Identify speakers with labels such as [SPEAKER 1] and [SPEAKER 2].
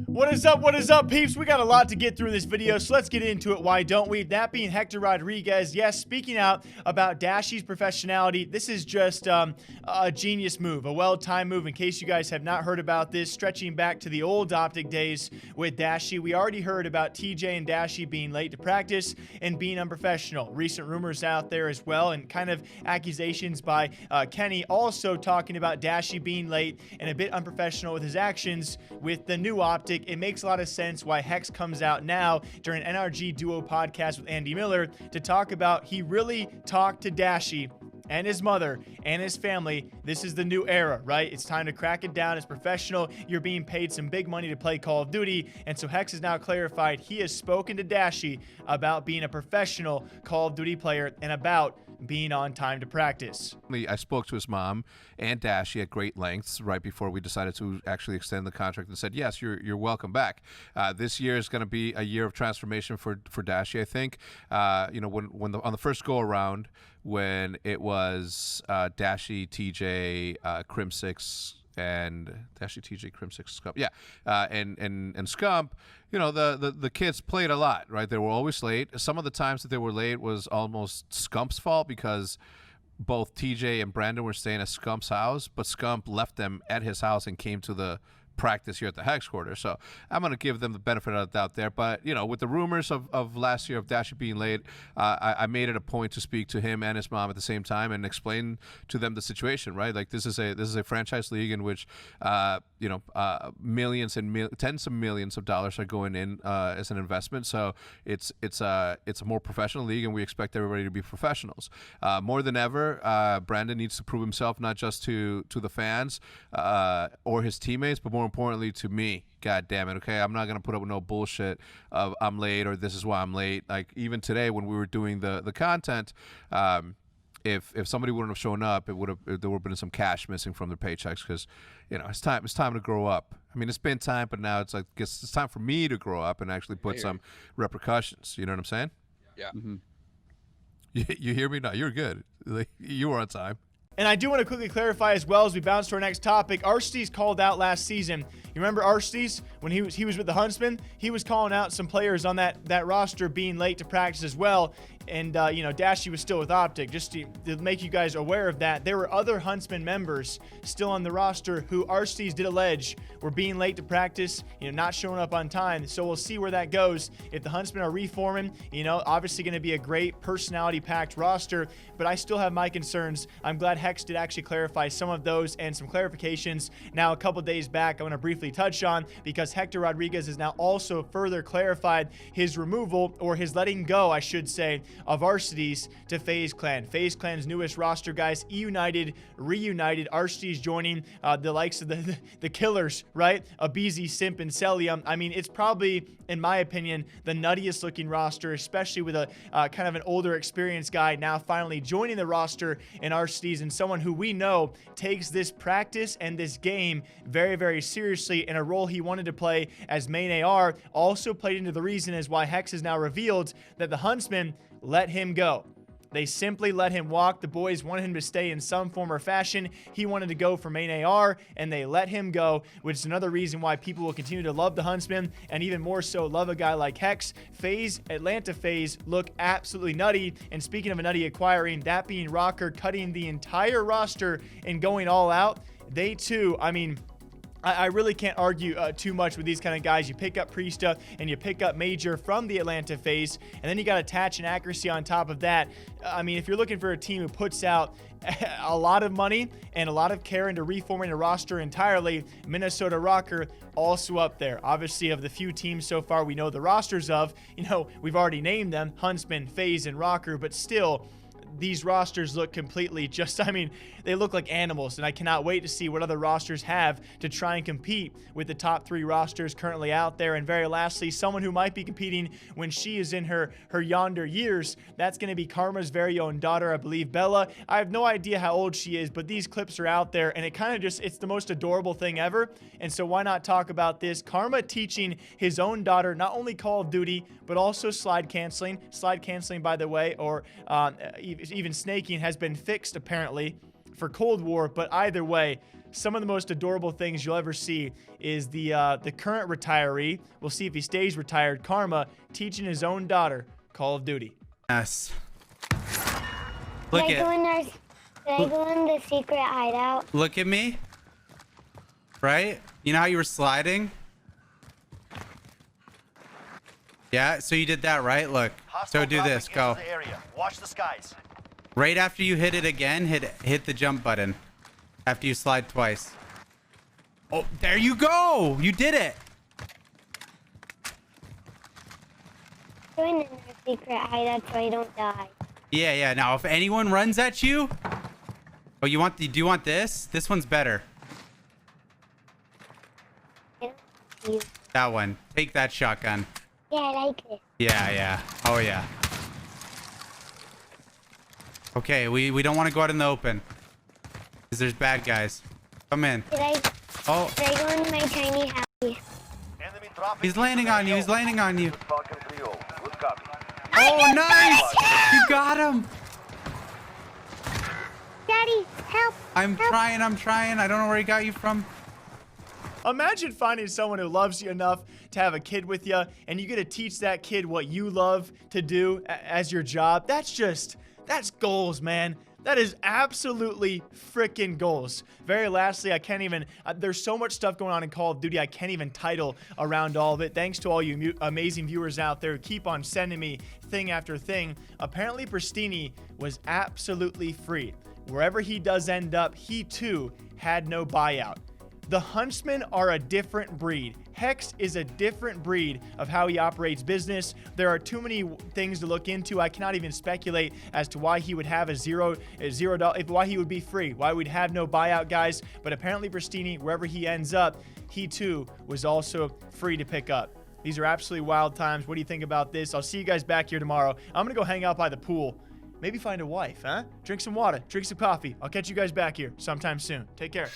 [SPEAKER 1] What is up, peeps? We got a lot to get through in this video, so let's get into it. Why don't we? That being Hector Rodriguez, yes, speaking out about Dashy's professionality, this is just a genius move, a well-timed move. In case you guys have not heard about this, stretching back to the old Optic days with Dashy, we already heard about TJ and Dashy being late to practice and being unprofessional. Recent rumors out there as well, and kind of accusations by Kenny also talking about Dashy being late and a bit unprofessional with his actions with the new Optic. It makes a lot of sense why HECZ comes out now during NRG Duo podcast with Andy Miller to talk about he really talked to Dashy and his mother and his family. This is the new era, right? It's time to crack it down. It's professional. You're being paid some big money to play Call of Duty. And so HECZ has now clarified he has spoken to Dashy about being a professional Call of Duty player and about being on time to practice.
[SPEAKER 2] I spoke to his mom and Dashy at great lengths right before we decided to actually extend the contract and said, yes, you're welcome back. This year is going to be a year of transformation for Dashy, I think. You know, when on the first go around, when it was Dashy, TJ, Crim6, and Dashy, TJ, Crim6, Scump, yeah, and Scump, you know, the kids played a lot, right? They were always late. Some of the times that they were late was almost Scump's fault because both TJ and Brandon were staying at Scump's house, but Scump left them at his house and came to the practice here at the HECZ quarter. So I'm going to give them the benefit of the doubt there. But, you know, with the rumors of last year of Dashy being late, I made it a point to speak to him and his mom at the same time and explain to them the situation, right? Like this is a franchise league in which, you know, millions and tens of millions of dollars are going in as an investment. So it's a more professional league, and we expect everybody to be professionals. More than ever, Brandon needs to prove himself not just to the fans or his teammates, but more importantly to me. God damn it, okay? I'm not going to put up with no bullshit of I'm late or this is why I'm late. Like even today when we were doing the content, if somebody wouldn't have shown up, there would have been some cash missing from their paychecks because, you know, it's time to grow up. I mean, it's been time, but now it's like it's time for me to grow up and actually put some repercussions. You know what I'm saying?
[SPEAKER 3] Yeah.
[SPEAKER 2] Mm-hmm. You hear me? No, you're good. Like, you were on time.
[SPEAKER 1] And I do want to quickly clarify as well as we bounce to our next topic. Arcitys called out last season. You remember Arcitys when he was with the Huntsmen? He was calling out some players on that roster being late to practice as well. And, you know, Dashy was still with Optic. Just to make you guys aware of that, there were other Huntsmen members still on the roster who Arcitys did allege were being late to practice, you know, not showing up on time. So we'll see where that goes. If the Huntsmen are reforming, you know, obviously going to be a great personality-packed roster, but I still have my concerns. I'm glad HECZ did actually clarify some of those and some clarifications now a couple days back I want to briefly touch on, because Hector Rodriguez has now also further clarified his removal, or his letting go, I should say, of Arcitys to FaZe Clan. FaZe Clan's newest roster, guys, reunited. Arcitys joining the likes of the killers, right? Abizi, Simp, and Celium. I mean, it's probably, in my opinion, the nuttiest looking roster, especially with a kind of an older, experienced guy now finally joining the roster in Arcitys, and someone who we know takes this practice and this game very, very seriously in a role he wanted to play as main AR. Also played into the reason is why HECZ has now revealed that the Huntsmen let him go. They simply let him walk. The boys wanted him to stay in some form or fashion. He wanted to go for main AR, and they let him go, which is another reason why people will continue to love the Huntsmen, and even more so love a guy like HECZ. FaZe, Atlanta FaZe, look absolutely nutty. And speaking of a nutty acquiring, that being Rocker cutting the entire roster and going all out, they too, I mean, I really can't argue too much with these kind of guys. You pick up Priesta and you pick up Major from the Atlanta FaZe, and then you got attach and accuracy on top of that. I mean, if you're looking for a team who puts out a lot of money and a lot of care into reforming a roster entirely, Minnesota Rocker also up there. Obviously, of the few teams so far we know the rosters of, you know, we've already named them, Huntsman, FaZe, and Rocker, but still, these rosters look completely just, I mean, they look like animals, and I cannot wait to see what other rosters have to try and compete with the top 3 rosters currently out there. And very lastly, someone who might be competing when she is in her yonder years, that's going to be Karma's very own daughter, I believe, Bella. I have no idea how old she is, but these clips are out there, and it kind of just, it's the most adorable thing ever. And so why not talk about this? Karma teaching his own daughter not only Call of Duty, but also slide canceling. Slide canceling, by the way, or even snaking has been fixed apparently for Cold War, but either way, some of the most adorable things you'll ever see is the current retiree. We'll see if he stays retired. Karma teaching his own daughter Call of Duty.
[SPEAKER 3] Yes. Look
[SPEAKER 4] Should I go in the secret hideout?
[SPEAKER 3] Look at me. Right? You know how you were sliding? Yeah, so you did that, right? Look. So do this. Go.
[SPEAKER 5] Watch the skies.
[SPEAKER 3] Right after you hit it again, hit the jump button. After you slide twice. Oh, there you go. You did it.
[SPEAKER 4] Join in the secret hideout so I don't die.
[SPEAKER 3] Yeah. Now, if anyone runs at you, oh, do you want this? This one's better.
[SPEAKER 4] I don't see you.
[SPEAKER 3] That one. Take that shotgun.
[SPEAKER 4] Yeah, I like it.
[SPEAKER 3] Yeah. Oh, yeah. Okay, we don't want to go out in the open. Because there's bad guys. Come in.
[SPEAKER 4] Should I
[SPEAKER 3] Oh,
[SPEAKER 4] go in my tiny house?
[SPEAKER 5] Enemy dropping.
[SPEAKER 3] he's landing on you. He's landing on you.
[SPEAKER 5] Falcon 3-0. Good copy.
[SPEAKER 3] Oh, nice. You got him.
[SPEAKER 4] Daddy, help!
[SPEAKER 3] I'm trying. I don't know where he got you from.
[SPEAKER 1] Imagine finding someone who loves you enough to have a kid with you, and you get to teach that kid what you love to do as your job. That's goals, man. That is absolutely freaking goals. Very lastly, I can't even, there's so much stuff going on in Call of Duty, I can't even title around all of it. Thanks to all you amazing viewers out there who keep on sending me thing after thing. Apparently, Pristini was absolutely free. Wherever he does end up, he too had no buyout. The Huntsmen are a different breed. HECZ is a different breed of how he operates business. There are too many things to look into. I cannot even speculate as to why he would have why he would be free, why we'd have no buyout, guys. But apparently Pristini, wherever he ends up, he too was also free to pick up. These are absolutely wild times. What do you think about this? I'll see you guys back here tomorrow. I'm going to go hang out by the pool. Maybe find a wife, huh? Drink some water, drink some coffee. I'll catch you guys back here sometime soon. Take care.